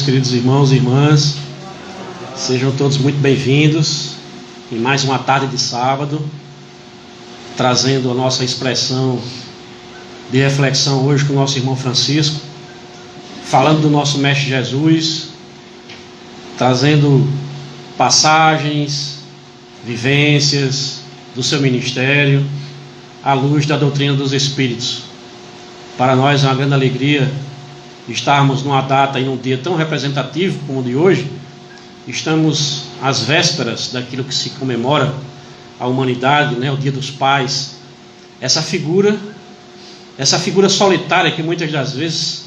Queridos irmãos e irmãs, sejam todos muito bem-vindos em mais uma tarde de sábado, trazendo a nossa expressão de reflexão hoje com o nosso irmão Francisco, falando do nosso Mestre Jesus, trazendo passagens, vivências do seu ministério à luz da doutrina dos Espíritos. Para nós é uma grande alegria estarmos numa data e num dia tão representativo como o de hoje. Estamos às vésperas daquilo que se comemora a humanidade, o Dia dos Pais. Essa figura solitária que muitas das vezes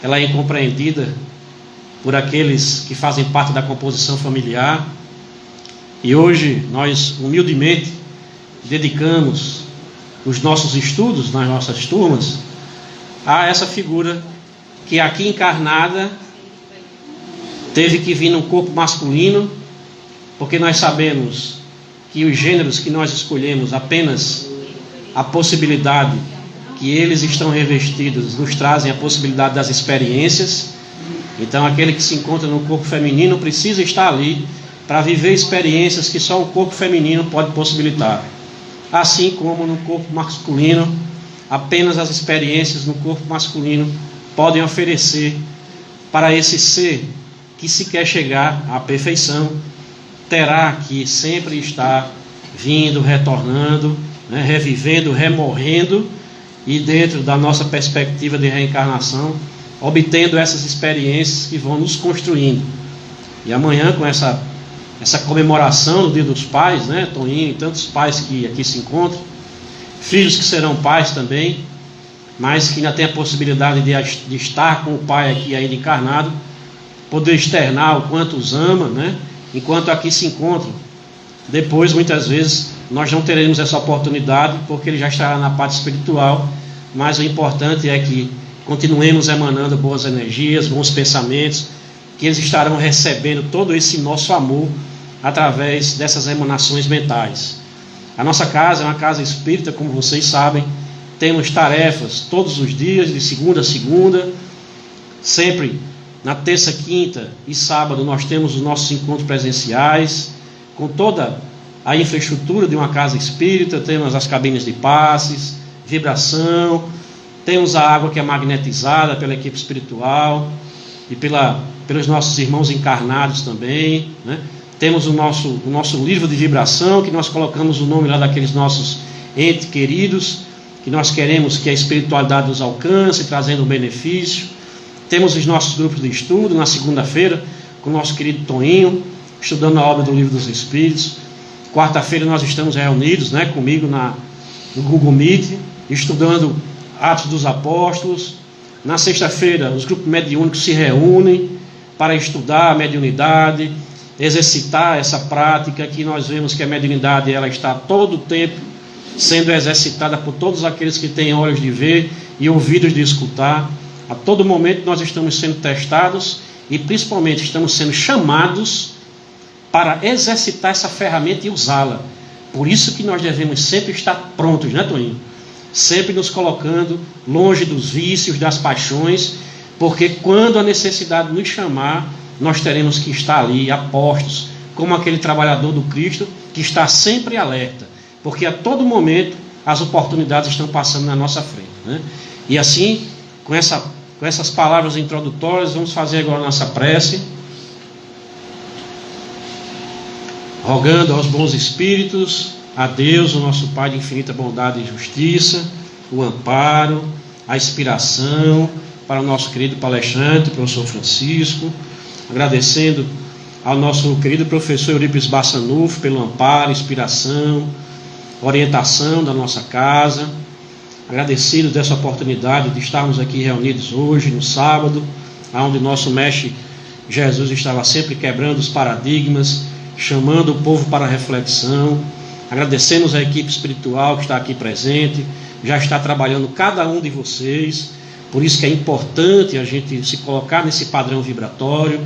ela é incompreendida por aqueles que fazem parte da composição familiar. E hoje nós humildemente dedicamos os nossos estudos nas nossas turmas a essa figura que aqui encarnada teve que vir num corpo masculino, porque nós sabemos que os gêneros que nós escolhemos, apenas a possibilidade que eles estão revestidos, nos trazem a possibilidade das experiências. Então aquele que se encontra no corpo feminino precisa estar ali para viver experiências que só o corpo feminino pode possibilitar, assim como no corpo masculino, apenas as experiências no corpo masculino podem oferecer para esse ser que se quer chegar à perfeição. Terá que sempre estar vindo, retornando, revivendo, remorrendo, e dentro da nossa perspectiva de reencarnação, obtendo essas experiências que vão nos construindo. E amanhã, com essa comemoração do Dia dos Pais, Toninho e tantos pais que aqui se encontram, filhos que serão pais também, mas que ainda tem a possibilidade de estar com o pai aqui ainda encarnado, poder externar o quanto os ama, enquanto aqui se encontram. Depois, muitas vezes, nós não teremos essa oportunidade, porque ele já estará na parte espiritual, mas o importante é que continuemos emanando boas energias, bons pensamentos, que eles estarão recebendo todo esse nosso amor através dessas emanações mentais. A nossa casa é uma casa espírita, como vocês sabem. Temos tarefas todos os dias, de segunda a segunda. Sempre na terça, quinta e sábado nós temos os nossos encontros presenciais, com toda a infraestrutura de uma casa espírita. Temos as cabines de passes, vibração, temos a água que é magnetizada pela equipe espiritual e pelos nossos irmãos encarnados também, Temos o nosso livro de vibração, que nós colocamos o nome lá daqueles nossos entes queridos, que nós queremos que a espiritualidade nos alcance, trazendo um benefício. Temos os nossos grupos de estudo, na segunda-feira, com o nosso querido Toninho, estudando a obra do Livro dos Espíritos. Quarta-feira nós estamos reunidos, comigo no Google Meet, estudando Atos dos Apóstolos. Na sexta-feira, os grupos mediúnicos se reúnem para estudar a mediunidade, exercitar essa prática, que nós vemos que a mediunidade ela está todo o tempo sendo exercitada por todos aqueles que têm olhos de ver e ouvidos de escutar. A todo momento nós estamos sendo testados e principalmente estamos sendo chamados para exercitar essa ferramenta e usá-la. Por isso que nós devemos sempre estar prontos, Toninho? Sempre nos colocando longe dos vícios, das paixões, porque quando a necessidade nos chamar, nós teremos que estar ali, apostos, como aquele trabalhador do Cristo que está sempre alerta, porque a todo momento as oportunidades estão passando na nossa frente, E assim, com essas palavras introdutórias, vamos fazer agora a nossa prece, rogando aos bons espíritos, a Deus, o nosso Pai de infinita bondade e justiça, o amparo, a inspiração para o nosso querido palestrante, o professor Francisco, agradecendo ao nosso querido professor Eurípides Bassanufo pelo amparo, inspiração, orientação da nossa casa, agradecido dessa oportunidade de estarmos aqui reunidos hoje, no sábado, onde nosso Mestre Jesus estava sempre quebrando os paradigmas, chamando o povo para a reflexão. Agradecemos a equipe espiritual que está aqui presente, já está trabalhando cada um de vocês. Por isso que é importante a gente se colocar nesse padrão vibratório,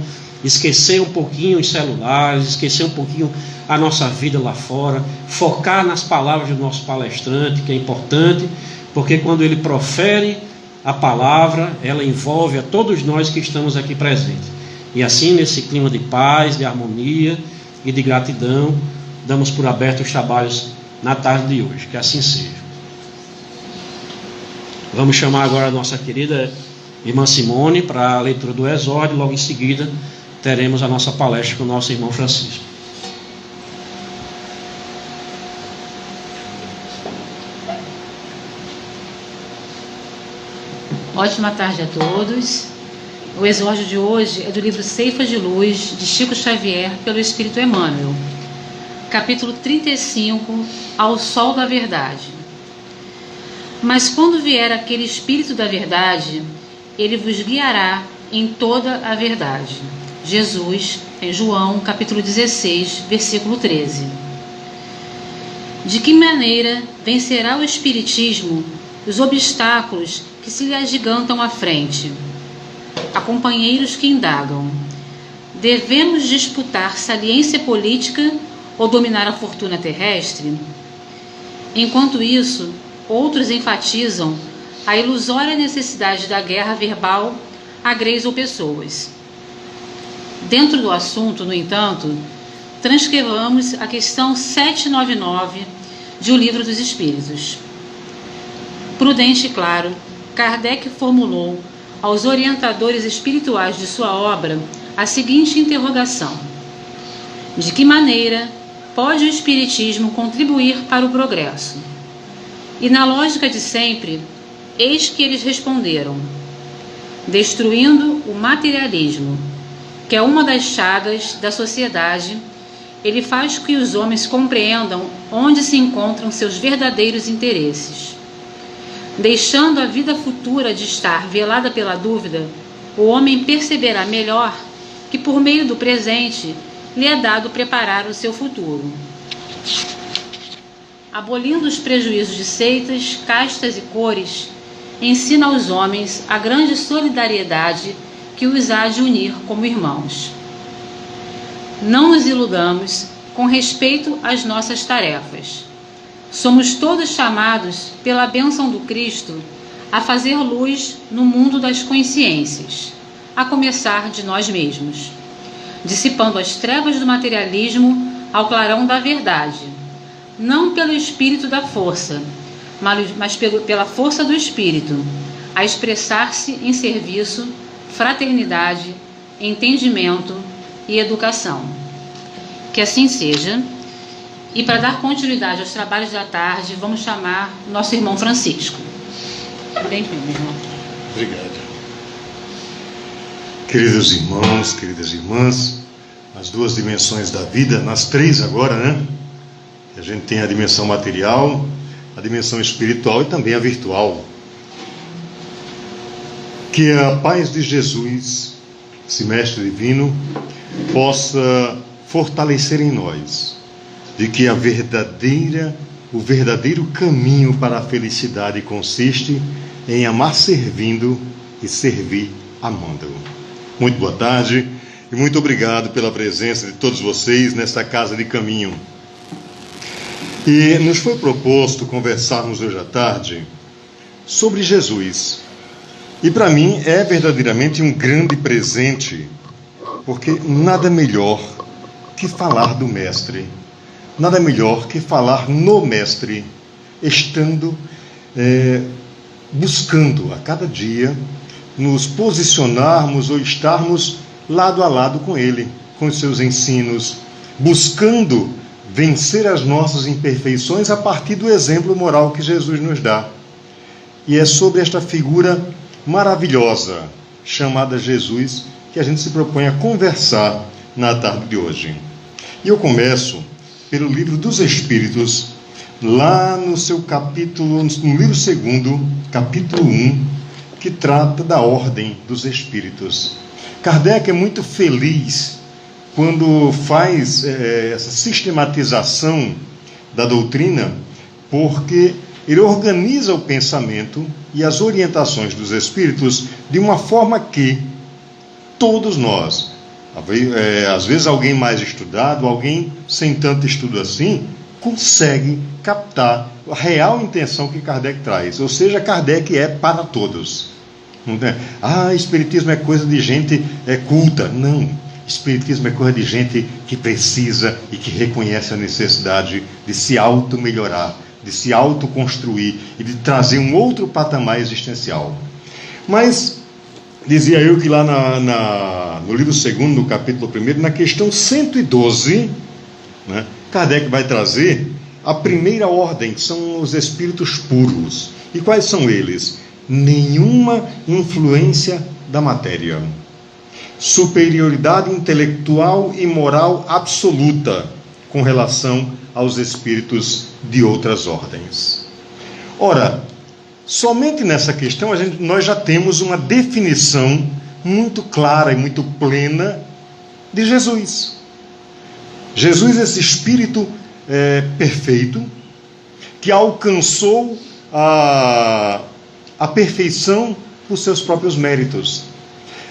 esquecer um pouquinho os celulares, esquecer um pouquinho a nossa vida lá fora, focar nas palavras do nosso palestrante, que é importante, porque quando ele profere a palavra, ela envolve a todos nós que estamos aqui presentes. E assim, nesse clima de paz, de harmonia e de gratidão, damos por aberto os trabalhos na tarde de hoje. Que assim seja. Vamos chamar agora a nossa querida irmã Simone para a leitura do exórdio. Logo em seguida teremos a nossa palestra com o nosso irmão Francisco. Ótima tarde a todos. O exórdio de hoje é do livro Ceifas de Luz, de Chico Xavier, pelo Espírito Emmanuel. Capítulo 35, Ao Sol da Verdade. Mas quando vier aquele Espírito da Verdade, ele vos guiará em toda a verdade. Jesus, em João, capítulo 16, versículo 13. De que maneira vencerá o Espiritismo os obstáculos que se lhe agigantam à frente? A companheiros que indagam: devemos disputar saliência política ou dominar a fortuna terrestre? Enquanto isso, outros enfatizam a ilusória necessidade da guerra verbal a greis ou pessoas. Dentro do assunto, no entanto, transcrevamos a questão 799 de O Livro dos Espíritos. Prudente e claro, Kardec formulou aos orientadores espirituais de sua obra a seguinte interrogação: de que maneira pode o Espiritismo contribuir para o progresso? E na lógica de sempre, eis que eles responderam: destruindo o materialismo, que é uma das chagas da sociedade, ele faz com que os homens compreendam onde se encontram seus verdadeiros interesses. Deixando a vida futura de estar velada pela dúvida, o homem perceberá melhor que por meio do presente lhe é dado preparar o seu futuro. Abolindo os prejuízos de seitas, castas e cores, ensina aos homens a grande solidariedade que os há de unir como irmãos. Não nos iludamos com respeito às nossas tarefas. Somos todos chamados pela bênção do Cristo a fazer luz no mundo das consciências, a começar de nós mesmos, dissipando as trevas do materialismo ao clarão da verdade, não pelo espírito da força, mas pela força do espírito, a expressar-se em serviço, fraternidade, entendimento e educação. Que assim seja. E para dar continuidade aos trabalhos da tarde, vamos chamar nosso irmão Francisco. Bem, meu irmão. Obrigado. Queridos irmãos, queridas irmãs, as duas dimensões da vida, nas três agora, né? A gente tem a dimensão material, a dimensão espiritual e também a virtual. Que a paz de Jesus, esse Mestre Divino, possa fortalecer em nós de que o verdadeiro caminho para a felicidade consiste em amar servindo e servir amando. Muito boa tarde e muito obrigado pela presença de todos vocês nesta casa de caminho. E nos foi proposto conversarmos hoje à tarde sobre Jesus. E para mim é verdadeiramente um grande presente, porque nada melhor que falar do Mestre. Nada melhor que falar no Mestre, estando, buscando a cada dia nos posicionarmos ou estarmos lado a lado com Ele, com os seus ensinos, buscando vencer as nossas imperfeições a partir do exemplo moral que Jesus nos dá. E é sobre esta figura maravilhosa, chamada Jesus, que a gente se propõe a conversar na tarde de hoje. E eu começo pelo Livro dos Espíritos, lá no seu capítulo, no livro 2, capítulo 1, que trata da ordem dos Espíritos. Kardec é muito feliz quando faz essa sistematização da doutrina, porque ele organiza o pensamento e as orientações dos Espíritos de uma forma que todos nós, às vezes alguém mais estudado, alguém sem tanto estudo assim, consegue captar a real intenção que Kardec traz. Ou seja, Kardec é para todos. Espiritismo é coisa de gente culta. Não. Espiritismo é coisa de gente que precisa e que reconhece a necessidade de se auto-melhorar, de se auto-construir e de trazer um outro patamar existencial. Mas, dizia eu que lá no livro 2, no capítulo 1, na questão 112, né, Kardec vai trazer a primeira ordem, que são os espíritos puros. E quais são eles? Nenhuma influência da matéria. Superioridade intelectual e moral absoluta com relação aos espíritos de outras ordens. Ora, somente nessa questão nós já temos uma definição muito clara e muito plena de Jesus. Jesus, esse espírito perfeito, que alcançou a perfeição por seus próprios méritos.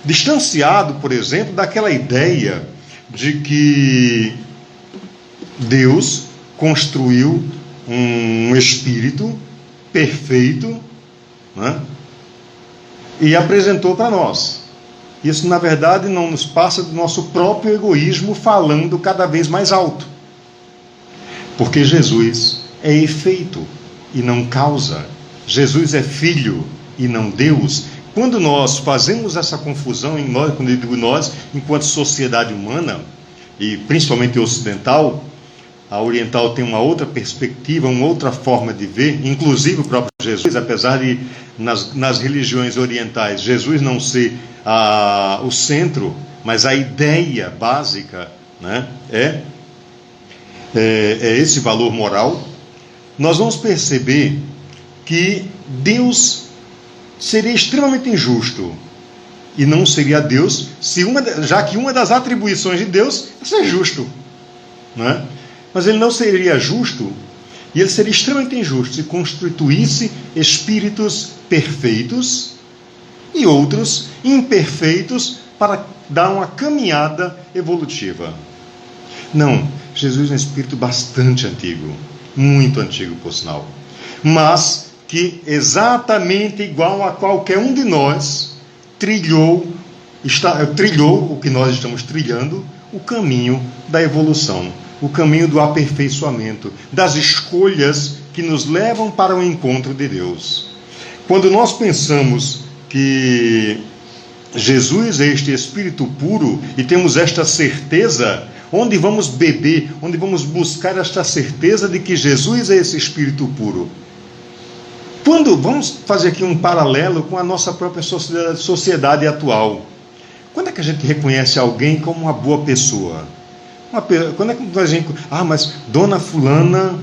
Distanciado, por exemplo, daquela ideia de que Deus construiu um espírito perfeito, né, e apresentou para nós. Isso, na verdade, não nos passa do nosso próprio egoísmo falando cada vez mais alto. Porque Jesus é efeito e não causa. Jesus é filho e não Deus. Quando nós fazemos essa confusão, quando eu digo nós, enquanto sociedade humana, e principalmente ocidental, a oriental tem uma outra perspectiva, uma outra forma de ver, inclusive o próprio Jesus, apesar de nas religiões orientais Jesus não ser o centro, mas a ideia básica, né, é esse valor moral. Nós vamos perceber que Deus seria extremamente injusto, e não seria Deus, já que uma das atribuições de Deus é ser justo, não é? Mas ele não seria justo, e ele seria extremamente injusto se constituísse espíritos perfeitos e outros imperfeitos para dar uma caminhada evolutiva. Não, Jesus é um espírito bastante antigo, muito antigo, por sinal, mas que exatamente igual a qualquer um de nós trilhou o que nós estamos trilhando, o caminho da evolução, o caminho do aperfeiçoamento, das escolhas que nos levam para o encontro de Deus. Quando nós pensamos que Jesus é este Espírito puro e temos esta certeza, onde vamos beber, onde vamos buscar esta certeza de que Jesus é esse Espírito puro? Vamos fazer aqui um paralelo com a nossa própria sociedade atual. Quando é que a gente reconhece alguém como uma boa pessoa? Quando é que a gente... mas Dona Fulana,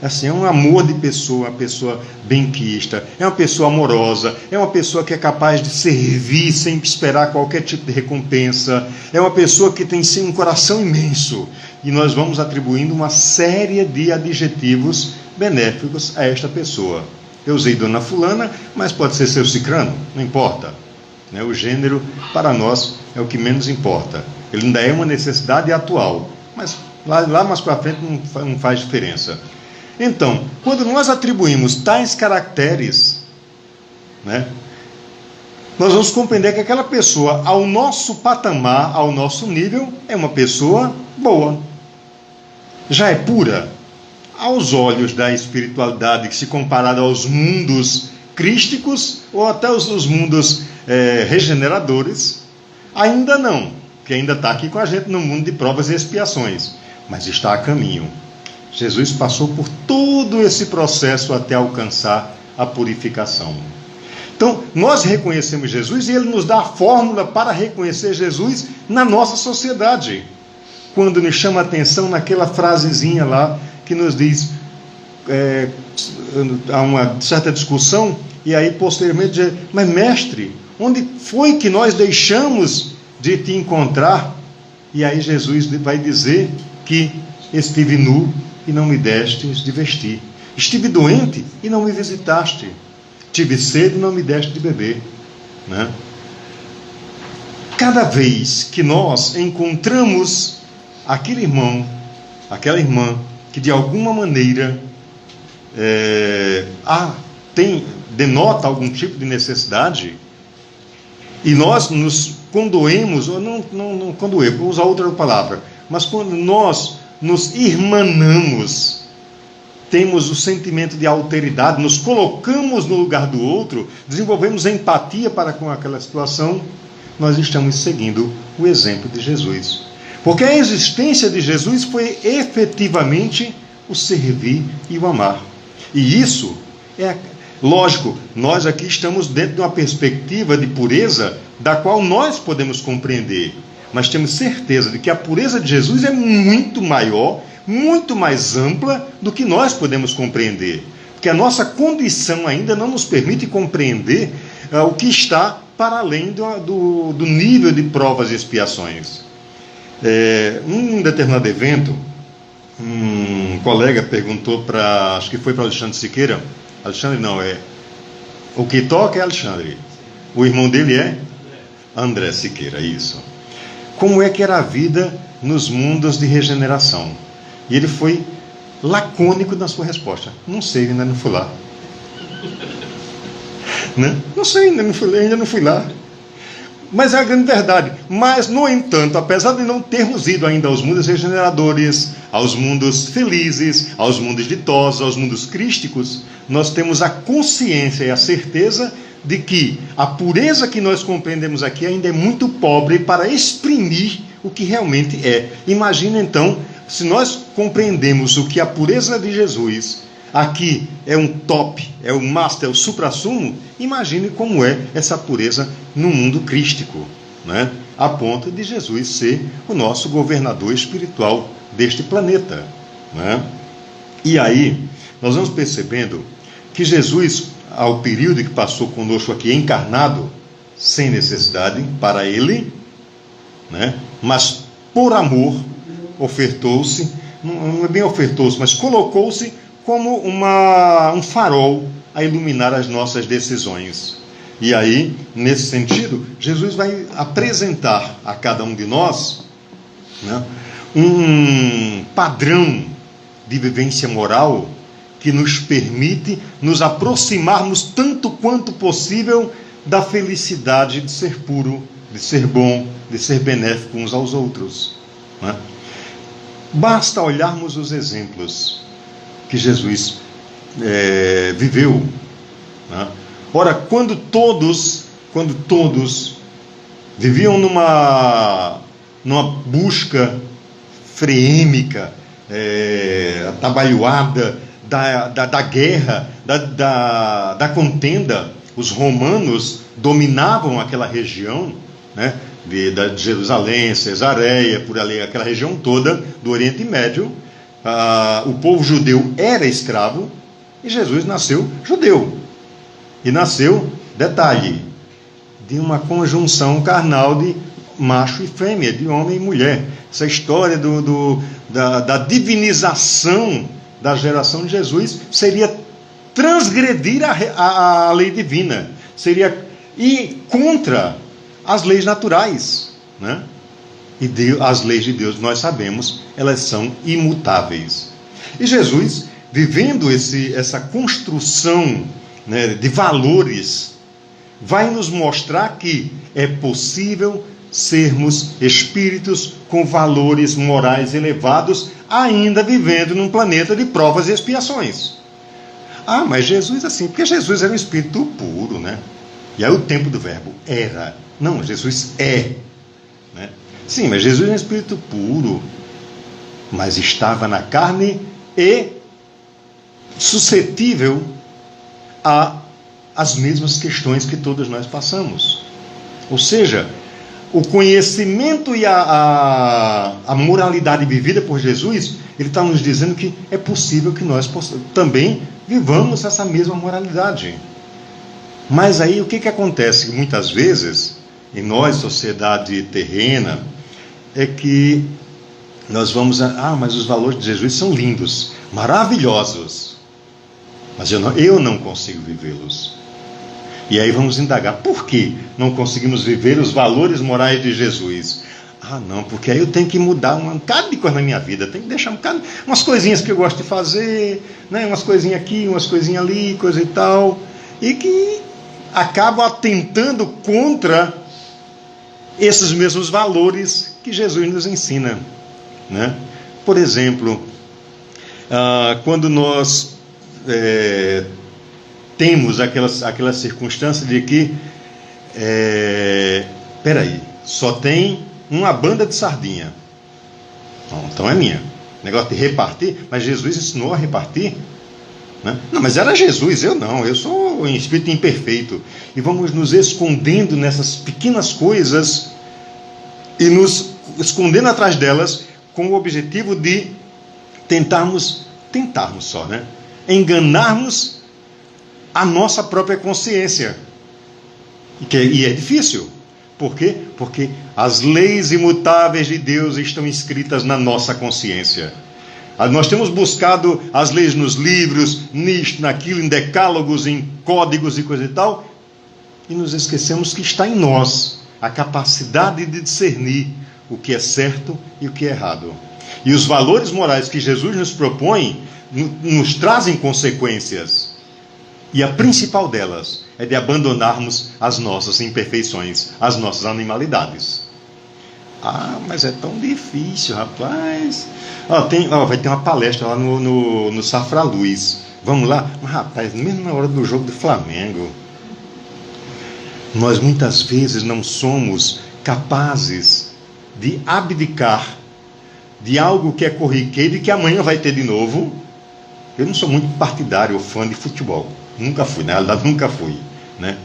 assim, é um amor de pessoa, uma pessoa benquista, é uma pessoa amorosa, é uma pessoa que é capaz de servir sem esperar qualquer tipo de recompensa, é uma pessoa que tem sim um coração imenso. E nós vamos atribuindo uma série de adjetivos benéficos a esta pessoa. Eu usei Dona Fulana, mas pode ser seu cicrano, não importa. O gênero, para nós, é o que menos importa. Ele ainda é uma necessidade atual, mas lá mais para frente não faz diferença. Então, quando nós atribuímos tais caracteres, né, nós vamos compreender que aquela pessoa, ao nosso patamar, ao nosso nível, é uma pessoa boa. Já é pura? Aos olhos da espiritualidade, que se comparada aos mundos crísticos ou até os mundos regeneradores, ainda não, que ainda está aqui com a gente no mundo de provas e expiações, mas está a caminho. Jesus passou por todo esse processo até alcançar a purificação. Então, nós reconhecemos Jesus e ele nos dá a fórmula para reconhecer Jesus na nossa sociedade. Quando nos chama a atenção naquela frasezinha lá, que nos diz, há uma certa discussão, e aí posteriormente diz, mas mestre, onde foi que nós deixamos de te encontrar? E aí Jesus vai dizer que estive nu e não me destes de vestir, estive doente e não me visitaste, tive sede e não me deste de beber, né? Cada vez que nós encontramos aquele irmão, aquela irmã, que de alguma maneira denota algum tipo de necessidade, E nós nos condoemos, ou não condoemos, vou usar outra palavra, mas quando nós nos irmanamos, temos o sentimento de alteridade, nos colocamos no lugar do outro, desenvolvemos empatia para com aquela situação, nós estamos seguindo o exemplo de Jesus. Porque a existência de Jesus foi efetivamente o servir e o amar. E isso é lógico, nós aqui estamos dentro de uma perspectiva de pureza da qual nós podemos compreender, mas temos certeza de que a pureza de Jesus é muito maior, muito mais ampla do que nós podemos compreender, porque a nossa condição ainda não nos permite compreender o que está para além do nível de provas e expiações. Num determinado evento, um colega perguntou para, acho que foi para Alexandre Siqueira, Alexandre não, o que toca é Alexandre, o irmão dele é André Siqueira, isso. Como é que era a vida nos mundos de regeneração? E ele foi lacônico na sua resposta. Não sei, ainda não fui lá. Né? Não sei, ainda não fui lá. Mas é a grande verdade. Mas, no entanto, apesar de não termos ido ainda aos mundos regeneradores, aos mundos felizes, aos mundos ditosos, aos mundos crísticos, nós temos a consciência e a certeza de que a pureza que nós compreendemos aqui ainda é muito pobre para exprimir o que realmente é. Imagina então, se nós compreendemos o que a pureza de Jesus aqui é um top, é o master, é o suprassumo, imagine como é essa pureza no mundo crístico, né? A ponto de Jesus ser o nosso governador espiritual deste planeta, né? E aí, nós vamos percebendo que Jesus, ao período que passou conosco aqui encarnado, sem necessidade para ele, né? Mas por amor, ofertou-se, não é bem ofertou-se, mas colocou-se como um farol a iluminar as nossas decisões. E aí, nesse sentido, Jesus vai apresentar a cada um de nós, né, um padrão de vivência moral que nos permite nos aproximarmos tanto quanto possível da felicidade de ser puro, de ser bom, de ser benéfico uns aos outros, né? Basta olharmos os exemplos que Jesus viveu, né? Ora, quando todos viviam numa busca freêmica, atabalhoada da guerra, da contenda, os romanos dominavam aquela região, né, de Jerusalém, Cesareia, por ali, aquela região toda do Oriente Médio. O povo judeu era escravo e Jesus nasceu judeu. E nasceu, detalhe, de uma conjunção carnal de macho e fêmea, de homem e mulher. Essa história da divinização da geração de Jesus seria transgredir a lei divina, seria ir contra as leis naturais, né? E as leis de Deus, nós sabemos, elas são imutáveis. E Jesus, vivendo essa construção, né, de valores, vai nos mostrar que é possível sermos espíritos com valores morais elevados, ainda vivendo num planeta de provas e expiações. Mas Jesus assim, porque Jesus era um espírito puro, né? E aí o tempo do verbo era. Não, Jesus é, né? Sim, mas Jesus é um espírito puro, mas estava na carne e suscetível às mesmas questões que todos nós passamos. Ou seja, o conhecimento e a moralidade vivida por Jesus, ele está nos dizendo que é possível que nós também vivamos essa mesma moralidade. Mas aí o que acontece? Muitas vezes, em nós, sociedade terrena, é que nós vamos... mas os valores de Jesus são lindos, maravilhosos, mas eu não consigo vivê-los. E aí vamos indagar, por que não conseguimos viver os valores morais de Jesus? Não, porque aí eu tenho que mudar um bocado de coisa na minha vida, tenho que deixar umas coisinhas que eu gosto de fazer, né? Umas coisinhas aqui, umas coisinhas ali, coisa e tal, e que acabam atentando contra esses mesmos valores que Jesus nos ensina, né? Por exemplo, quando nós temos aquela circunstância de que só tem uma banda de sardinha. Bom, então é minha. Negócio de repartir, mas Jesus ensinou a repartir, né? Não, mas era Jesus, eu não, eu sou um espírito imperfeito. E vamos nos escondendo nessas pequenas coisas e nos escondendo atrás delas com o objetivo de tentarmos só, né? Enganarmos a nossa própria consciência. E é difícil. Por quê? Porque as leis imutáveis de Deus estão escritas na nossa consciência. Nós temos buscado as leis nos livros, nisto, naquilo, em decálogos, em códigos e coisa e tal, e nos esquecemos que está em nós a capacidade de discernir o que é certo e o que é errado. E os valores morais que Jesus nos propõe nos trazem consequências. E a principal delas é de abandonarmos as nossas imperfeições, as nossas animalidades. Mas é tão difícil, rapaz. Vai ter uma palestra lá no Safra Luz. Vamos lá? Mas, rapaz, mesmo na hora do jogo do Flamengo, nós muitas vezes não somos capazes de abdicar de algo que é corriqueiro e que amanhã vai ter de novo. Eu não sou muito partidário ou fã de futebol. Nunca fui, na realidade nunca fui, né?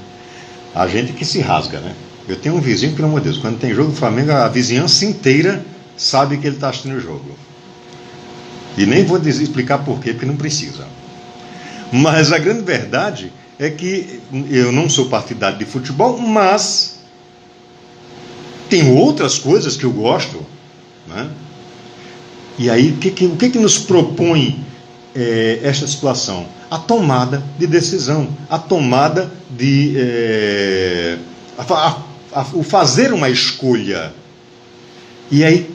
A gente que se rasga, né? Eu tenho um vizinho, pelo amor de Deus, quando tem jogo do Flamengo, a vizinhança inteira sabe que ele está assistindo o jogo. E nem vou explicar por quê, porque não precisa. Mas a grande verdade é que eu não sou partidário de futebol, mas tem outras coisas que eu gosto, né? E aí, o que nos propõe esta situação? A tomada de decisão, a tomada de... o fazer uma escolha. E aí,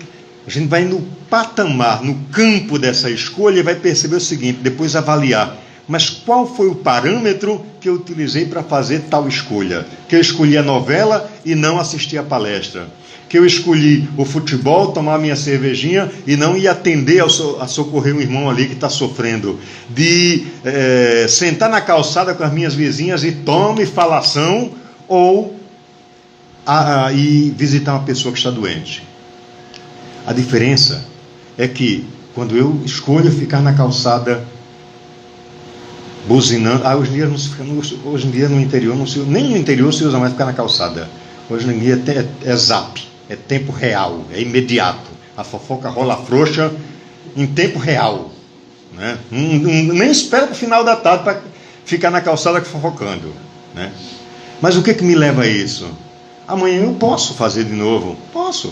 a gente vai no patamar, no campo dessa escolha e vai perceber o seguinte, depois avaliar. Mas qual foi o parâmetro que eu utilizei para fazer tal escolha? Que eu escolhi a novela e não assisti a palestra. Que eu escolhi o futebol, tomar minha cervejinha e não ir atender a socorrer um irmão ali que está sofrendo. De sentar na calçada com as minhas vizinhas e tome falação ou ir visitar uma pessoa que está doente. A diferença é que quando eu escolho ficar na calçada buzinando, hoje em dia no interior não se usa, nem no interior se usa mais ficar na calçada. Hoje em dia é zap, é tempo real, é imediato. A fofoca rola frouxa em tempo real, né? Nem espera para o final da tarde para ficar na calçada fofocando, né? Mas o que me leva a isso? Amanhã eu posso fazer de novo. Posso,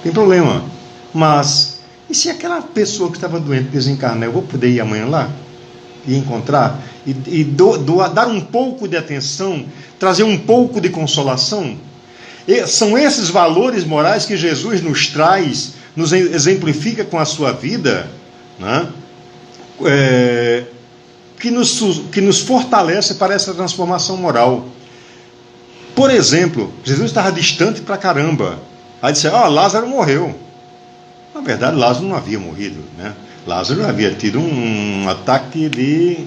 tem problema. Mas, e se aquela pessoa que estava doente desencarnar, eu vou poder ir amanhã lá? E encontrar? E dar um pouco de atenção, trazer um pouco de consolação? São esses valores morais que Jesus nos traz, nos exemplifica com a sua vida, né? Que nos fortalece para essa transformação moral. Por exemplo, Jesus estava distante pra caramba. Aí disse, Lázaro morreu. Na verdade, Lázaro não havia morrido, né? Lázaro havia tido um ataque de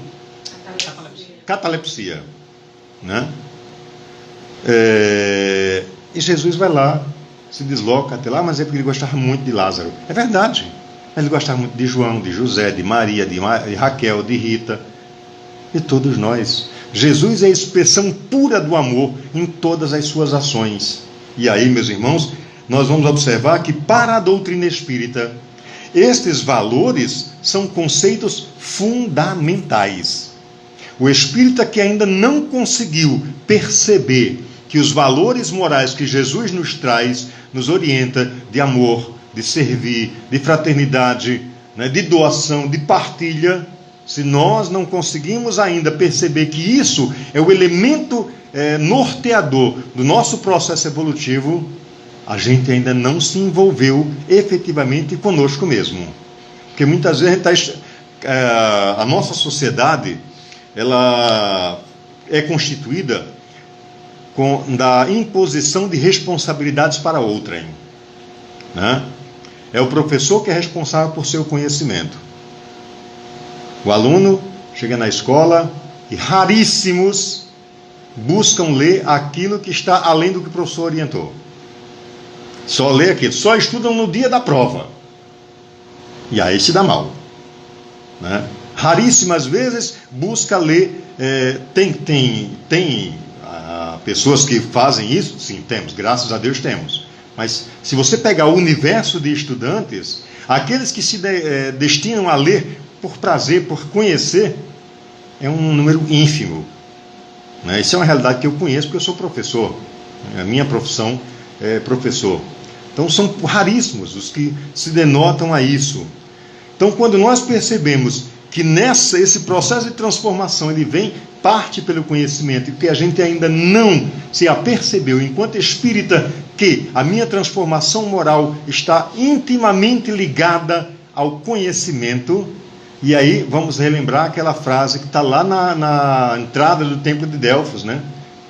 catalepsia, né? E Jesus vai lá, se desloca até lá, mas é porque ele gostava muito de Lázaro. É verdade. Ele gostava muito de João, de José, de Maria, de Raquel, de Rita, de todos nós. Jesus é a expressão pura do amor em todas as suas ações. E aí, meus irmãos, nós vamos observar que para a doutrina espírita, estes valores são conceitos fundamentais. O espírita que ainda não conseguiu perceber que os valores morais que Jesus nos traz, nos orienta de amor, de servir, de fraternidade, né, de doação, de partilha. Se nós não conseguimos ainda perceber que isso é o elemento norteador do nosso processo evolutivo, a gente ainda não se envolveu efetivamente conosco mesmo. Porque muitas vezes a nossa sociedade ela é constituída da imposição de responsabilidades para outrem, né? É o professor que é responsável por seu conhecimento. O aluno chega na escola e raríssimos buscam ler aquilo que está além do que o professor orientou. Só lê aquilo, só estudam no dia da prova. E aí se dá mal, né? Raríssimas vezes busca ler. Tem pessoas que fazem isso? Sim, temos, graças a Deus temos. Mas se você pegar o universo de estudantes, aqueles que se destinam a ler por prazer, por conhecer, é um número ínfimo, né? Isso é uma realidade que eu conheço porque eu sou professor. A minha profissão é professor. Então são raríssimos os que se denotam a isso. Então quando nós percebemos que esse processo de transformação ele vem parte pelo conhecimento e que a gente ainda não se apercebeu enquanto espírita que a minha transformação moral está intimamente ligada ao conhecimento. E aí vamos relembrar aquela frase que está lá na entrada do templo de Delfos, né?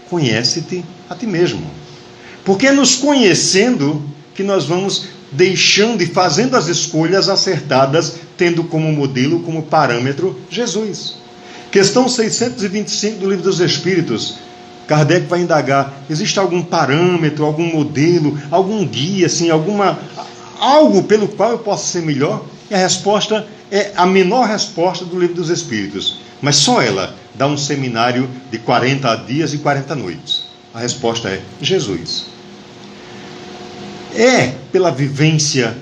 Conhece-te a ti mesmo. Porque é nos conhecendo que nós vamos deixando e fazendo as escolhas acertadas, tendo como modelo, como parâmetro, Jesus. Questão 625 do Livro dos Espíritos. Kardec vai indagar, existe algum parâmetro, algum modelo, algum guia, assim, algo pelo qual eu possa ser melhor? E a resposta é a menor resposta do Livro dos Espíritos. Mas só ela dá um seminário de 40 dias e 40 noites. A resposta é Jesus. É pela vivência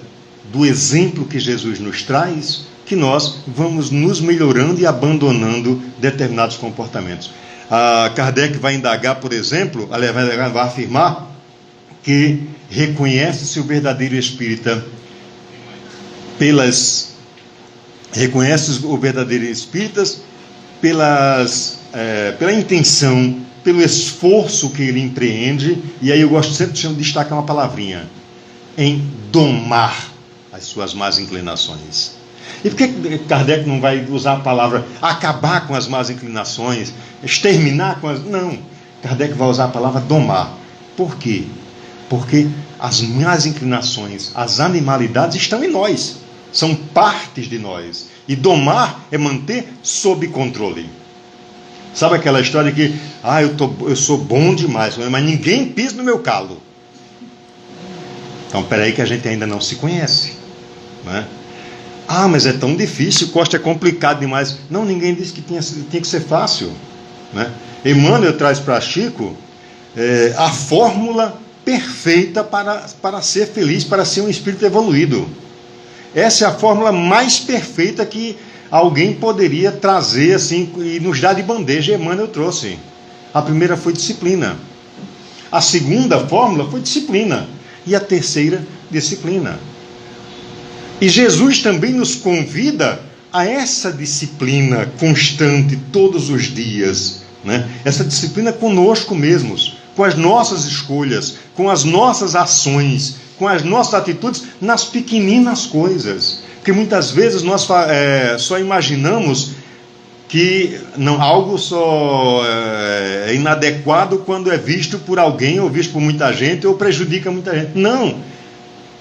do exemplo que Jesus nos traz que nós vamos nos melhorando e abandonando determinados comportamentos. Kardec vai indagar, por exemplo, vai afirmar que reconhece-se o verdadeiro espírita pela intenção, pelo esforço que ele empreende, e aí eu gosto sempre de destacar uma palavrinha, em domar as suas más inclinações. E por que Kardec não vai usar a palavra acabar com as más inclinações, exterminar com as... Não, Kardec vai usar a palavra domar. Por quê? Porque as más inclinações, as animalidades estão em nós, são partes de nós. E domar é manter sob controle. Sabe aquela história que eu sou bom demais, mas ninguém pisa no meu calo. Então, peraí que a gente ainda não se conhece, né? Mas é tão difícil, o Costa é complicado demais. Não, ninguém disse que tinha que ser fácil, né? Emmanuel traz para Chico a fórmula perfeita para ser feliz, para ser um espírito evoluído. Essa é a fórmula mais perfeita que alguém poderia trazer assim, e nos dar de bandeja. Emmanuel trouxe. A primeira foi disciplina. A segunda fórmula foi disciplina. E a terceira, disciplina. E Jesus também nos convida a essa disciplina constante, todos os dias, né? Essa disciplina conosco mesmos, com as nossas escolhas, com as nossas ações, com as nossas atitudes nas pequeninas coisas. Porque muitas vezes nós só imaginamos que algo só é inadequado quando é visto por alguém, ou visto por muita gente, ou prejudica muita gente. Não!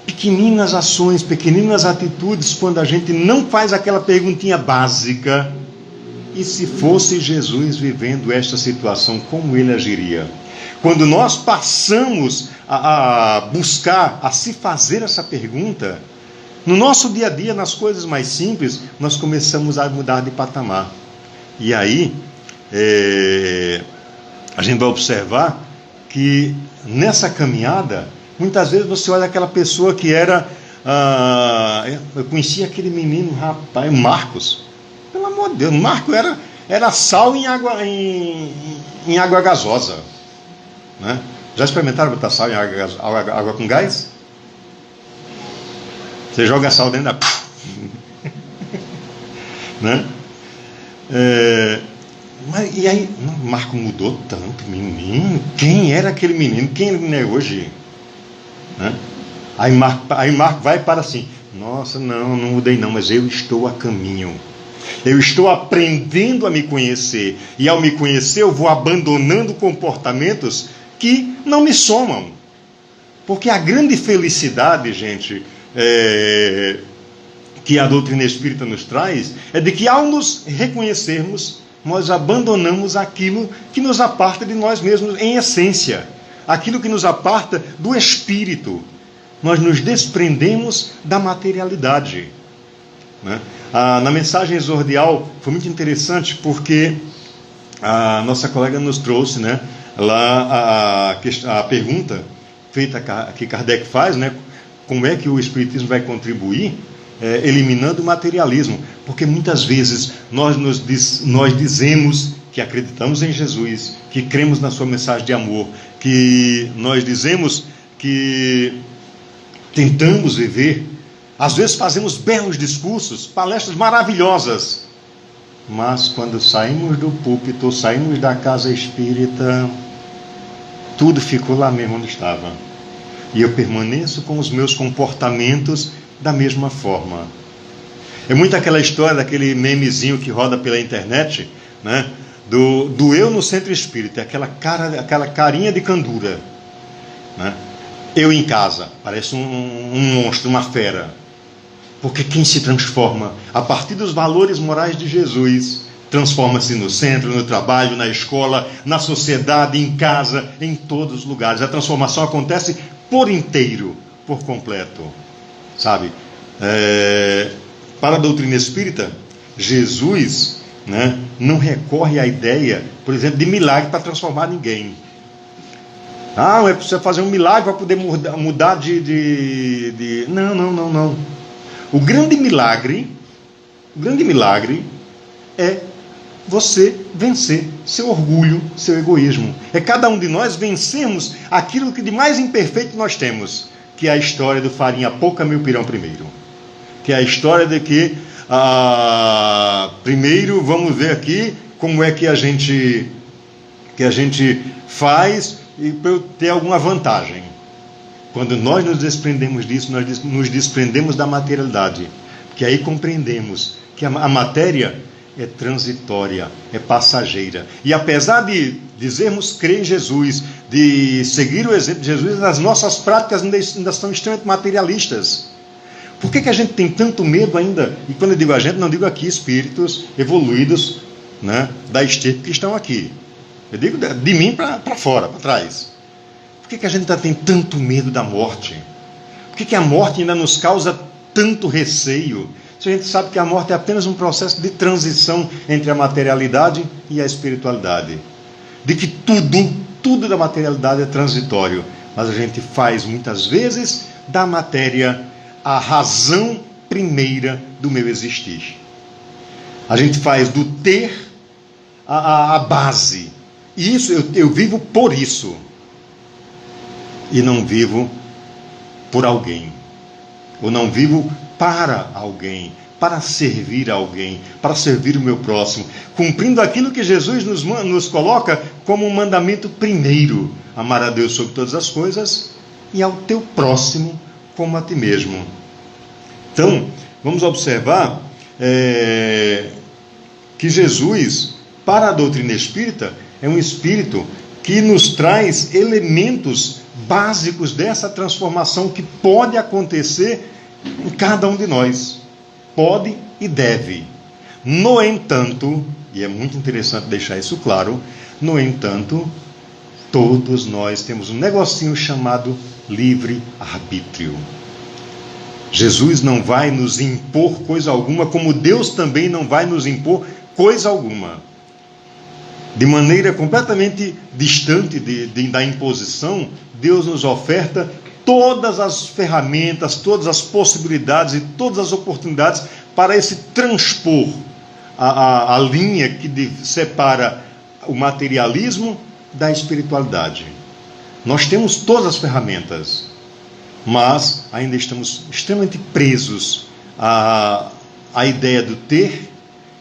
Pequeninas ações, pequeninas atitudes, quando a gente não faz aquela perguntinha básica, e se fosse Jesus vivendo esta situação, como ele agiria? Quando nós passamos a buscar, a se fazer essa pergunta, no nosso dia a dia, nas coisas mais simples, nós começamos a mudar de patamar. E aí, a gente vai observar que nessa caminhada, muitas vezes você olha aquela pessoa que era... eu conhecia aquele menino, rapaz, Marcos. Pelo amor de Deus, Marcos era sal em água gasosa, né? Já experimentaram botar sal em água com gás? Você joga sal dentro da... né? E aí, Marco mudou tanto, menino. Quem era aquele menino? Quem ele é hoje? Né? Aí Marco vai para assim: nossa, não mudei não, mas eu estou a caminho. Eu estou aprendendo a me conhecer. E ao me conhecer, eu vou abandonando comportamentos que não me somam. Porque a grande felicidade, gente, que a doutrina espírita nos traz, é de que ao nos reconhecermos, nós abandonamos aquilo que nos aparta de nós mesmos em essência, aquilo que nos aparta do espírito. Nós nos desprendemos da materialidade, né? Na mensagem exordial foi muito interessante, porque a nossa colega nos trouxe, né, lá a pergunta feita que Kardec faz, né, como é que o Espiritismo vai contribuir eliminando o materialismo, porque muitas vezes nós dizemos que acreditamos em Jesus, que cremos na sua mensagem de amor, que nós dizemos que tentamos viver, às vezes fazemos belos discursos, palestras maravilhosas, mas quando saímos do púlpito, saímos da casa espírita, tudo ficou lá mesmo onde estava. E eu permaneço com os meus comportamentos da mesma forma. É muito aquela história daquele memezinho que roda pela internet, né? Do eu no centro espírita, aquela carinha de candura, né? Eu em casa, parece um monstro, uma fera. Porque quem se transforma a partir dos valores morais de Jesus, transforma-se no centro, no trabalho, na escola, na sociedade, em casa, em todos os lugares. A transformação acontece por inteiro, por completo, sabe? Para a doutrina espírita, Jesus, né, não recorre à ideia, por exemplo, de milagre para transformar ninguém. É preciso fazer um milagre para poder mudar de... Não. O grande milagre é você vencer seu orgulho, seu egoísmo. É cada um de nós vencermos aquilo que de mais imperfeito nós temos, que é a história do farinha pouca, meu pirão primeiro. Que é a história de que, primeiro, vamos ver aqui como é que a gente faz e para eu ter alguma vantagem. Quando nós nos desprendemos disso, nós nos desprendemos da materialidade. Porque aí compreendemos que a matéria é transitória, é passageira. E apesar de dizermos crer em Jesus, de seguir o exemplo de Jesus, as nossas práticas ainda são extremamente materialistas. Por que a gente tem tanto medo ainda? E quando eu digo a gente, não digo aqui espíritos evoluídos, né, da estirpe que estão aqui. Eu digo de mim para fora, para trás. Por que a gente ainda tem tanto medo da morte? Por que a morte ainda nos causa tanto receio? Se a gente sabe que a morte é apenas um processo de transição entre a materialidade e a espiritualidade. De que tudo da materialidade é transitório. Mas a gente faz muitas vezes da matéria a razão primeira do meu existir. A gente faz do ter a base. E isso eu vivo por isso. E não vivo por alguém. Ou não vivo para alguém, para servir alguém, para servir o meu próximo, cumprindo aquilo que Jesus nos coloca como um mandamento primeiro: amar a Deus sobre todas as coisas e ao teu próximo como a ti mesmo. Então, vamos observar que Jesus, para a doutrina espírita, é um espírito que nos traz elementos básicos dessa transformação que pode acontecer em cada um de nós. Pode e deve. No entanto, e é muito interessante deixar isso claro, no entanto, todos nós temos um negocinho chamado livre-arbítrio. Jesus não vai nos impor coisa alguma, como Deus também não vai nos impor coisa alguma. De maneira completamente distante da imposição, Deus nos oferta todas as ferramentas, todas as possibilidades e todas as oportunidades para esse transpor a linha que separa o materialismo da espiritualidade. Nós temos todas as ferramentas, mas ainda estamos extremamente presos à ideia do ter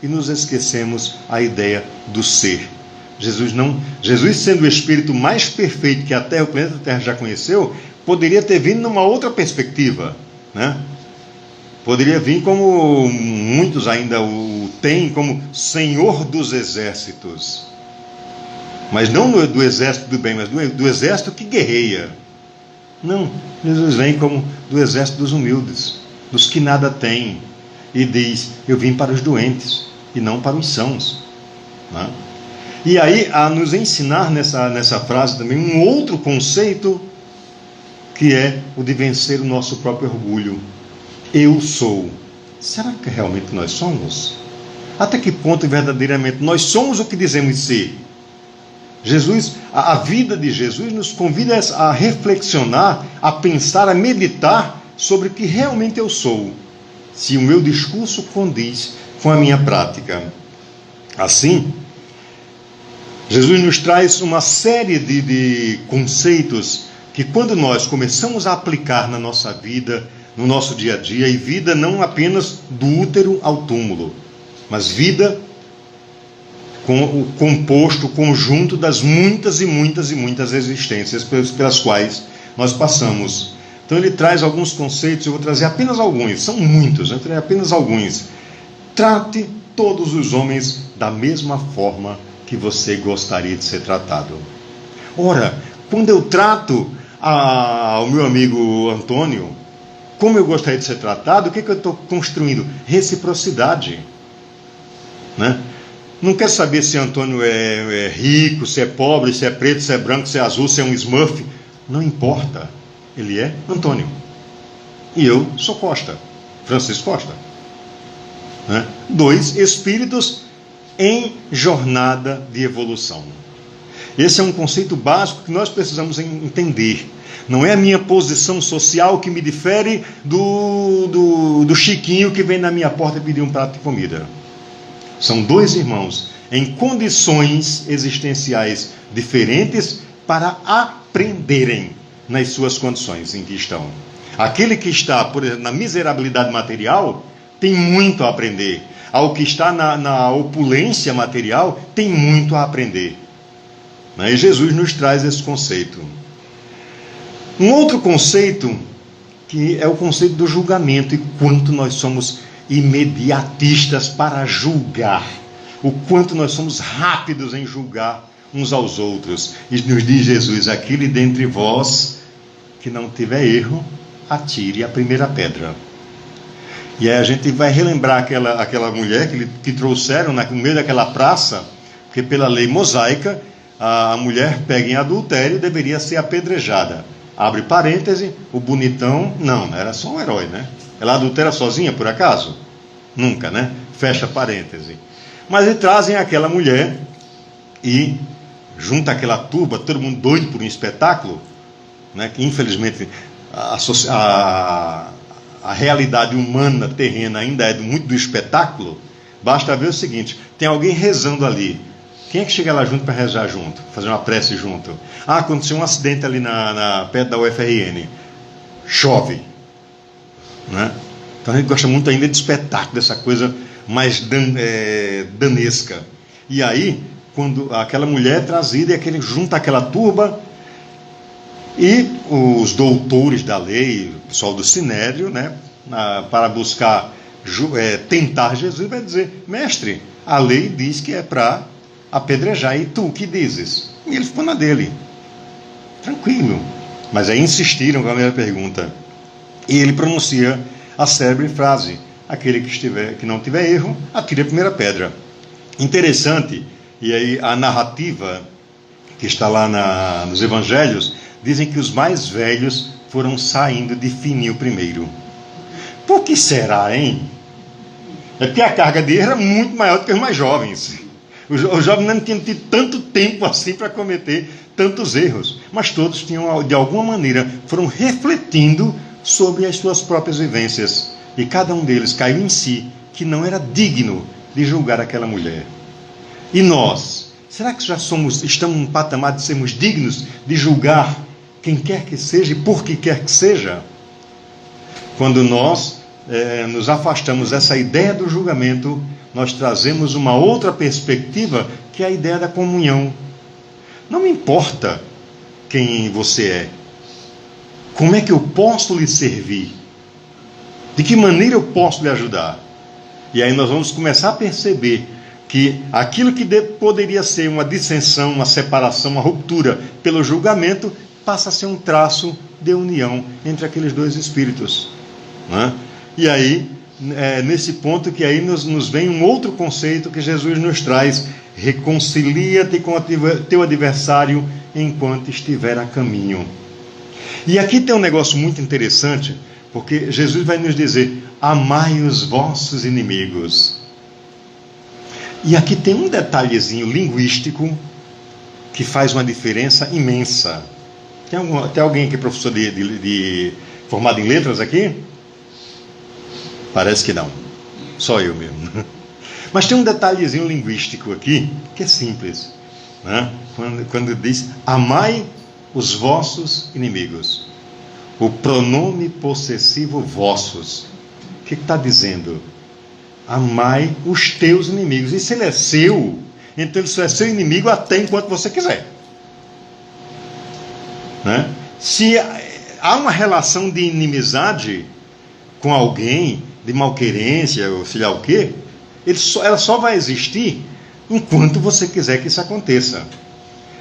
e nos esquecemos a ideia do ser. Jesus, sendo o espírito mais perfeito que a Terra, o planeta Terra já conheceu, poderia ter vindo numa outra perspectiva, né? Poderia vir como muitos ainda o têm, como Senhor dos Exércitos. Mas não do exército do bem, mas do exército que guerreia. Não, Jesus vem como do exército dos humildes, dos que nada têm, e diz: eu vim para os doentes e não para os sãos. Né? E aí, a nos ensinar nessa frase também um outro conceito, que é o de vencer o nosso próprio orgulho. Eu sou. Será que realmente nós somos? Até que ponto verdadeiramente nós somos o que dizemos ser? Jesus, a vida de Jesus nos convida a reflexionar, a pensar, a meditar sobre o que realmente eu sou, se o meu discurso condiz com a minha prática. Assim, Jesus nos traz uma série de conceitos que, quando nós começamos a aplicar na nossa vida, no nosso dia a dia, e vida não apenas do útero ao túmulo, mas vida com o composto, o conjunto das muitas e muitas e muitas existências pelas quais nós passamos. Então ele traz alguns conceitos, eu vou trazer apenas alguns, são muitos, eu trarei apenas alguns. Trate todos os homens da mesma forma que você gostaria de ser tratado. Ora, quando eu trato ao meu amigo Antônio como eu gostaria de ser tratado, o que eu estou construindo? Reciprocidade. Né? Não quero saber se Antônio é rico, se é pobre, se é preto, se é branco, se é azul, se é um Smurf. Não importa. Ele é Antônio. E eu sou Costa. Francisco Costa. Né? Dois espíritos em jornada de evolução. Esse é um conceito básico que nós precisamos entender. Não é a minha posição social que me difere do Chiquinho que vem na minha porta pedir um prato de comida. São dois irmãos em condições existenciais diferentes para aprenderem nas suas condições em que estão. Aquele que está, por exemplo, na miserabilidade material tem muito a aprender. Ao que está na opulência material tem muito a aprender. E Jesus nos traz esse conceito. Um outro conceito, que é o conceito do julgamento, e quanto nós somos imediatistas para julgar, o quanto nós somos rápidos em julgar uns aos outros. E nos diz Jesus: aquele dentre vós que não tiver erro, atire a primeira pedra. E aí a gente vai relembrar aquela mulher que trouxeram no meio daquela praça, porque pela lei mosaica, a mulher pega em adultério deveria ser apedrejada. Abre parêntese, o bonitão, não, era só um herói, né? Ela adultera sozinha, por acaso? Nunca, né? Fecha parêntese. Mas eles trazem aquela mulher e junta aquela turba, todo mundo doido por um espetáculo, né? Que infelizmente a realidade humana, terrena, ainda é muito do espetáculo. Basta ver o seguinte: tem alguém rezando ali. Quem é que chega lá junto para rezar junto? Fazer uma prece junto? Aconteceu um acidente ali perto da UFRN. Chove. Né? Então a gente gosta muito ainda de espetáculo, dessa coisa mais danesca. E aí, quando aquela mulher é trazida e junta aquela turba, e os doutores da lei, o pessoal do Sinédrio, né, para buscar tentar Jesus, vai dizer: mestre, a lei diz que é para apedrejar, e tu que dizes? E ele ficou na dele, tranquilo. Mas aí insistiram com a minha pergunta, e ele pronuncia a célebre frase: aquele que não tiver erro, atire a primeira pedra. Interessante. E aí a narrativa que está lá nos evangelhos dizem que os mais velhos foram saindo de fininho primeiro. Por que será, hein? É porque a carga de erro era muito maior do que os mais jovens. Os jovens não tinham tido tanto tempo assim para cometer tantos erros, mas todos tinham, de alguma maneira, foram refletindo sobre as suas próprias vivências, e cada um deles caiu em si que não era digno de julgar aquela mulher. E nós, será que já estamos num patamar de sermos dignos de julgar quem quer que seja e por que quer que seja? Quando nós nos afastamos dessa ideia do julgamento, nós trazemos uma outra perspectiva, que é a ideia da comunhão. Não me importa quem você é. Como é que eu posso lhe servir? De que maneira eu posso lhe ajudar? E aí nós vamos começar a perceber que aquilo que poderia ser uma dissensão, uma separação, uma ruptura pelo julgamento, passa a ser um traço de união entre aqueles dois espíritos, né? E aí, nesse ponto que aí nos vem um outro conceito que Jesus nos traz: reconcilia-te com teu adversário enquanto estiver a caminho. E aqui tem um negócio muito interessante, porque Jesus vai nos dizer: amai os vossos inimigos. E aqui tem um detalhezinho linguístico que faz uma diferença imensa. Tem alguém que é professor formado em letras aqui? Parece que não. Só eu mesmo. Mas tem um detalhezinho linguístico aqui que é simples, né? Quando diz amai os vossos inimigos. O pronome possessivo vossos. O que está dizendo? Amai os teus inimigos. E se ele é seu, então ele só é seu inimigo até enquanto você quiser, né? Se há uma relação de inimizade com alguém, de malquerência, ou sei lá o quê, ela só vai existir enquanto você quiser que isso aconteça.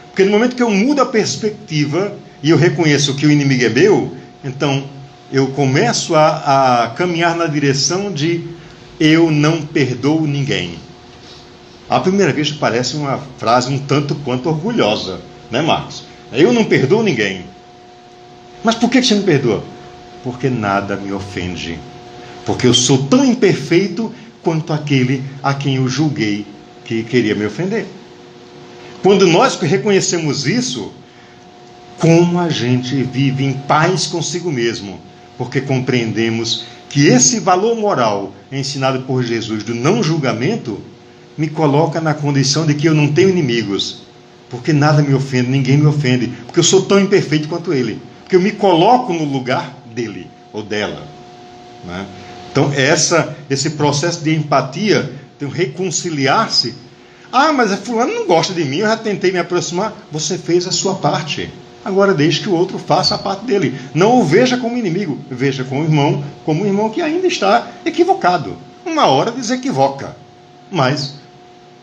Porque no momento que eu mudo a perspectiva e eu reconheço que o inimigo é meu, então eu começo a caminhar na direção de eu não perdoo ninguém. À primeira vista parece uma frase um tanto quanto orgulhosa, né, Marcos? Eu não perdoo ninguém. Mas por que você não perdoa? Porque nada me ofende. Porque eu sou tão imperfeito quanto aquele a quem eu julguei que queria me ofender. Quando nós reconhecemos isso, como a gente vive em paz consigo mesmo, porque compreendemos que esse valor moral ensinado por Jesus do não julgamento me coloca na condição de que eu não tenho inimigos, porque nada me ofende, ninguém me ofende, porque eu sou tão imperfeito quanto ele, porque eu me coloco no lugar dele ou dela, né? Então esse processo de empatia, de reconciliar-se. Ah, mas fulano não gosta de mim, eu já tentei me aproximar. Você fez a sua parte. Agora deixe que o outro faça a parte dele. Não o veja como inimigo, veja como um irmão que ainda está equivocado. Uma hora desequivoca, mas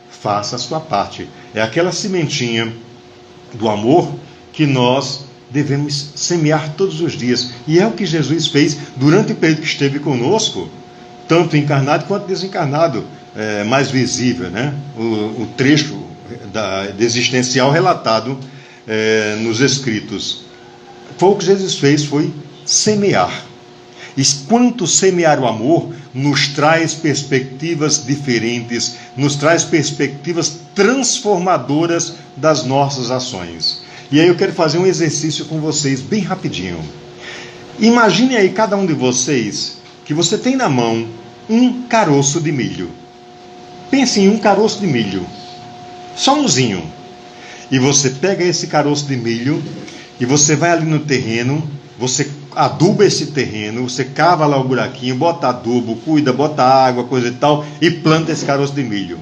faça a sua parte. É aquela sementinha do amor que nós devemos semear todos os dias. E é o que Jesus fez durante o período que esteve conosco, tanto encarnado quanto desencarnado. Mais visível, né? O trecho existencial relatado nos escritos. Foi o que Jesus fez, foi semear. E quanto semear o amor nos traz perspectivas diferentes, nos traz perspectivas transformadoras das nossas ações. E aí eu quero fazer um exercício com vocês bem rapidinho. Imagine aí cada um de vocês que você tem na mão um caroço de milho. Pense em um caroço de milho, só umzinho. E você pega esse caroço de milho e você vai ali no terreno, você aduba esse terreno, você cava lá o buraquinho, bota adubo, cuida, bota água, coisa e tal, e planta esse caroço de milho.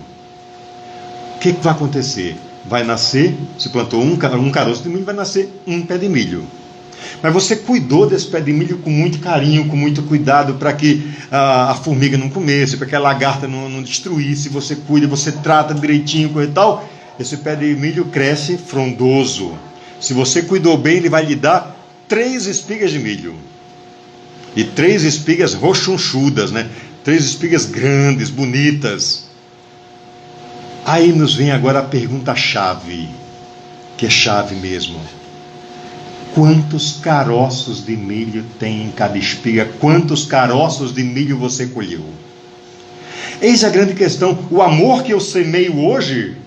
O que vai acontecer? Vai nascer, se plantou um caroço de milho, vai nascer um pé de milho. Mas você cuidou desse pé de milho com muito carinho, com muito cuidado, para que a formiga não comesse, para que a lagarta não destruísse. Você cuida, você trata direitinho, coisa e tal. Esse pé de milho cresce frondoso. Se você cuidou bem, ele vai lhe dar 3 espigas de milho. E 3 espigas rochunchudas, né? 3 espigas grandes, bonitas. Aí nos vem agora a pergunta-chave, que é chave mesmo. Quantos caroços de milho tem em cada espiga? Quantos caroços de milho você colheu? Eis a grande questão. O amor que eu semeio hoje,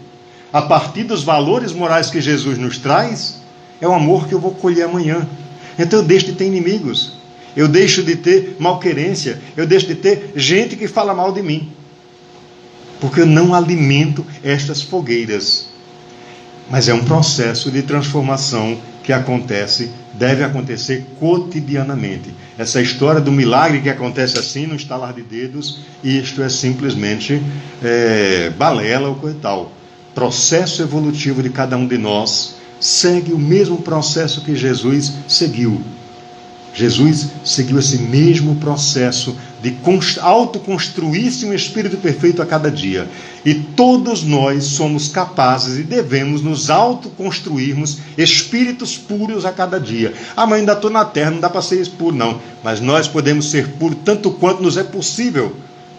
a partir dos valores morais que Jesus nos traz, é o amor que eu vou colher amanhã. Então eu deixo de ter inimigos, eu deixo de ter malquerência, eu deixo de ter gente que fala mal de mim, porque eu não alimento estas fogueiras. Mas é um processo de transformação que acontece, deve acontecer cotidianamente. Essa história do milagre que acontece assim, no estalar de dedos, isto é simplesmente balela ou coisa e tal. Processo evolutivo de cada um de nós segue o mesmo processo que Jesus seguiu. Jesus seguiu esse mesmo processo de autoconstruir-se um espírito perfeito a cada dia. E todos nós somos capazes e devemos nos autoconstruirmos espíritos puros a cada dia. Ah, mas ainda estou na terra, não dá para ser puro, não. Mas nós podemos ser puros tanto quanto nos é possível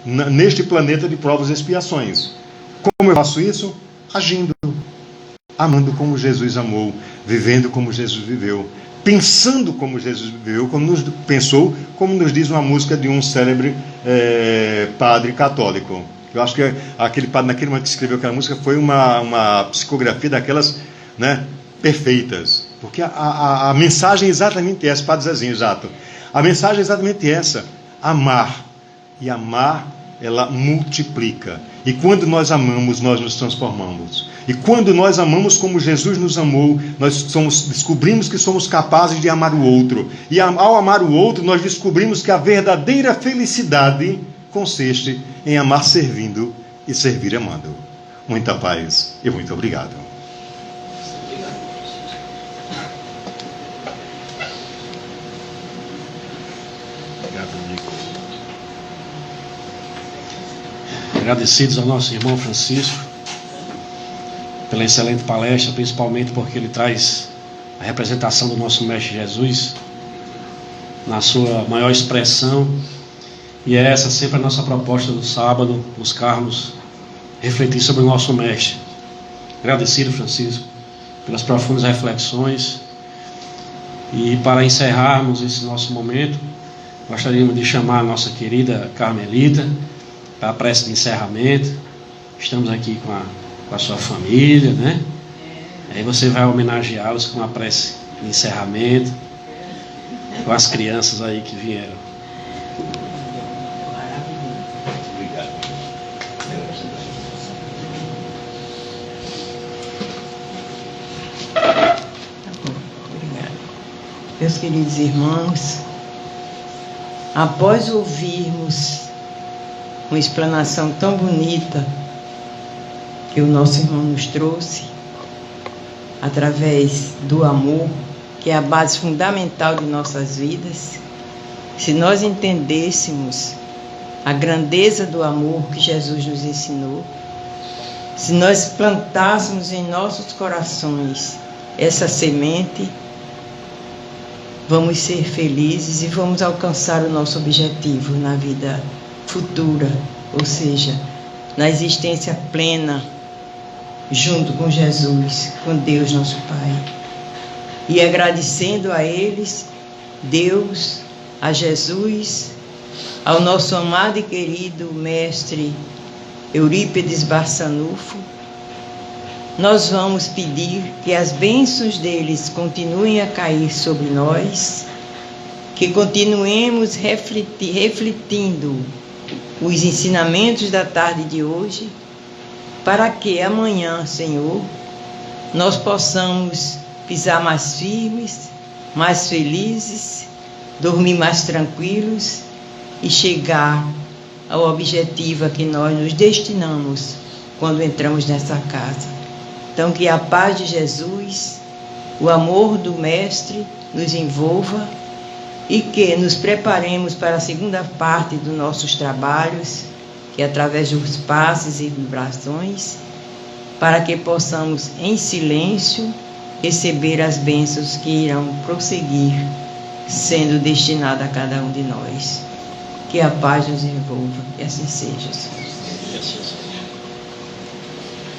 neste planeta de provas e expiações. Como eu faço isso? Agindo, amando como Jesus amou, vivendo como Jesus viveu, pensando como Jesus viveu, como nos diz uma música de um célebre padre católico. Eu acho que aquele padre, naquele momento que escreveu aquela música, foi uma psicografia daquelas, né, perfeitas. Porque a mensagem é exatamente essa, Padre Zezinho, exato. A mensagem é exatamente essa: amar. E amar, ela multiplica. E quando nós amamos, nós nos transformamos. E quando nós amamos como Jesus nos amou, nós descobrimos que somos capazes de amar o outro. E ao amar o outro, nós descobrimos que a verdadeira felicidade consiste em amar servindo e servir amando. Muita paz e muito obrigado. Agradecidos ao nosso irmão Francisco pela excelente palestra, principalmente porque ele traz a representação do nosso Mestre Jesus na sua maior expressão, e é essa sempre a nossa proposta do sábado, buscarmos refletir sobre o nosso Mestre. Agradecido, Francisco, pelas profundas reflexões. E para encerrarmos esse nosso momento, gostaríamos de chamar a nossa querida Carmelita para a prece de encerramento. Estamos aqui com a sua família, né? Aí você vai homenageá-los com a prece de encerramento, com as crianças aí que vieram. Obrigado. Obrigado. Meus queridos irmãos, após ouvirmos uma explanação tão bonita que o nosso irmão nos trouxe, através do amor, que é a base fundamental de nossas vidas, se nós entendêssemos a grandeza do amor que Jesus nos ensinou, se nós plantássemos em nossos corações essa semente, vamos ser felizes e vamos alcançar o nosso objetivo na vida futura, ou seja, na existência plena, junto com Jesus, com Deus nosso Pai. E agradecendo a eles, Deus, a Jesus, ao nosso amado e querido mestre Eurípides Barçanufo, nós vamos pedir que as bênçãos deles continuem a cair sobre nós, que continuemos refletindo os ensinamentos da tarde de hoje, para que amanhã, Senhor, nós possamos pisar mais firmes, mais felizes, dormir mais tranquilos e chegar ao objetivo a que nós nos destinamos quando entramos nessa casa. Então, que a paz de Jesus, o amor do Mestre nos envolva e que nos preparemos para a segunda parte dos nossos trabalhos, que é através dos passes e vibrações, para que possamos, em silêncio, receber as bênçãos que irão prosseguir, sendo destinada a cada um de nós. Que a paz nos envolva, e assim seja.